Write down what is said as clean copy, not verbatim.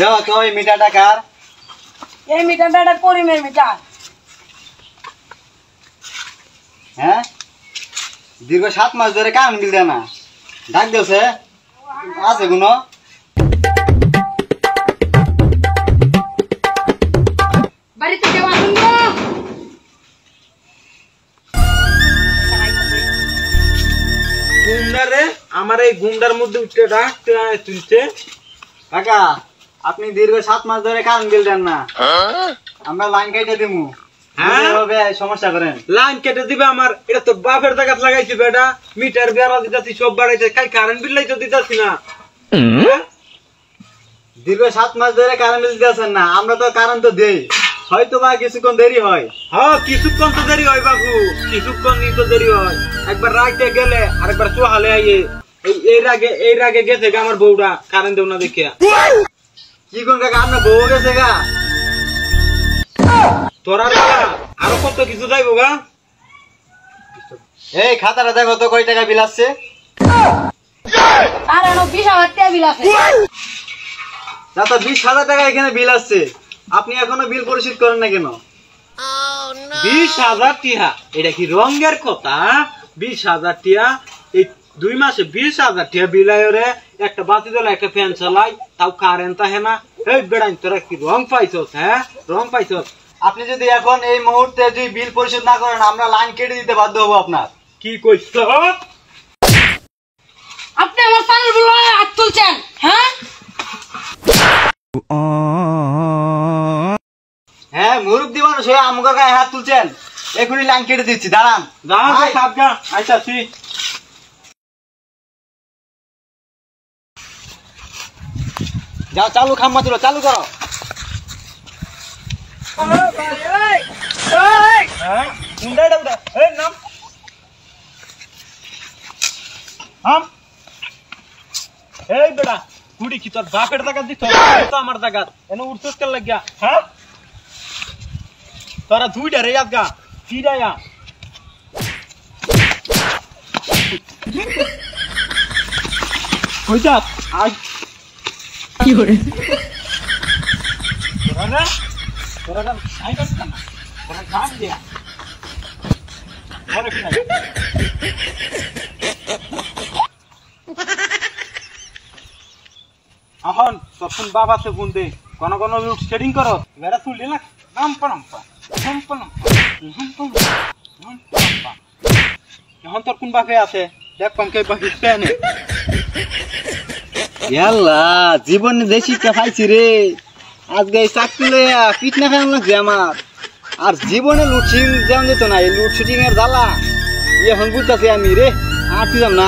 যাও তো এই মিটারটা কার? এই মিটারটা করিমের মিটার। হ্যাঁ, দীর্ঘ 7 মাস ধরে কারেন্ট বিল দেয় না, ডাক দিয়েছে আছে কোনো? বাড়িতে কেউ আসুন গো। গুন্ডারে আমার এই গুন্ডার মধ্যে উঠে রাখতে তুলছে। কাকা, আপনি দীর্ঘ 7 মাস ধরে কারেন্ট বিল দেন না, আমরা লাইন কেটে দিমু। হ্যাঁ, সমস্যা করেন লাইন কেটে দিবে আমার? এটা তো বাপের জায়গা লাগাইছি বেটা, মিটার বেড়া দিতাছি, সব বাড়াইছে, খাই কারেন্ট বিল তো দিতাছি না। দীর্ঘ 7 মাস ধরে কারেন্ট বিল দিতেছেন না, আমরা তো কারেন্ট তো দেই, হয়তো বা কিছুক্ষণ দেরি হয়। হ্যাঁ, কিছুক্ষণ তো দেরি হয় বাবু, কিছুক্ষণ তো দেরি হয়। একবার রাইতে গেলে আরেকবার চোহালে আইয়ে এই রাগে গেছে গা আমার বউটা কারেন্ট দেও না দেখিয়া। কি কোন কাকা, আপনার বউ গেছে গা? তোরা আরো কত কিছু যাইবো গা। এই খাতাটা দেখো তো কয় টাকা বিল আসছে। আর 20,000 টাকা বিল আছে। দাদা 20,000 টাকা এখানে বিল আসছে, আপনি এখনো বিল পরিশোধ করেন না কেন? 20,000 টিহা? এটা কি রঙের কথা? 20,000 টিহা এই 2 মাসে 20,000 টিহা বিল আয় রে। একটা বাতি জ্বলা, একটা ফ্যান চালাই, তাও কারেন্ট আহে না। এই বেড়াই তোরা কি রং পাইছস? হ্যাঁ, রং পাইছস? আপনি যদি এখন এই মুহূর্তে যদি বিল পরিশোধ না করেন, আমরা লাইন কেটে দিতে বাধ্য হবো আপনার। কি কইছ? আপনি আমার পানির বিল হাত তুলছেন? হ্যাঁ হ্যাঁ, মুরব্বি মানুষ হয়ে আমগো গায়ে হাত তুলছেন, এখনই লাইন কেটে দিচ্ছি, দাঁড়ান। আইতাছি। যাও, চালু খাম্মা তুলো, চালু করো। এই বেটা কুড়ি কি তোর বাপের টাকা দিত তো আমার টাকা এনে উঠছস কে লাগিয়া? হ্যাঁ, তোরা দুইটা রে আজগা কিডায়া কইতা আজ কি করে তোরা আই কাছ না তোরা গাছ দিয়া আরে কি না এখন তখন বাবা সে ফোন দে, কোন লোক সেটিং করো, এরা তুললি না এখন তোর কোন বাপে আছে দেখ, কমকে বাকি পেনে জীবনে যে শিক্ষা পাইছি রে, আজকে এই চাকরি লইয়া পিটনা ফেলাম লাগছে আমার। আর জীবনে লুটশিং যেমন যেত না, এই লুটশুটিং এর জ্বালা এখন বুঝতেছি আমি রে, আর কি না।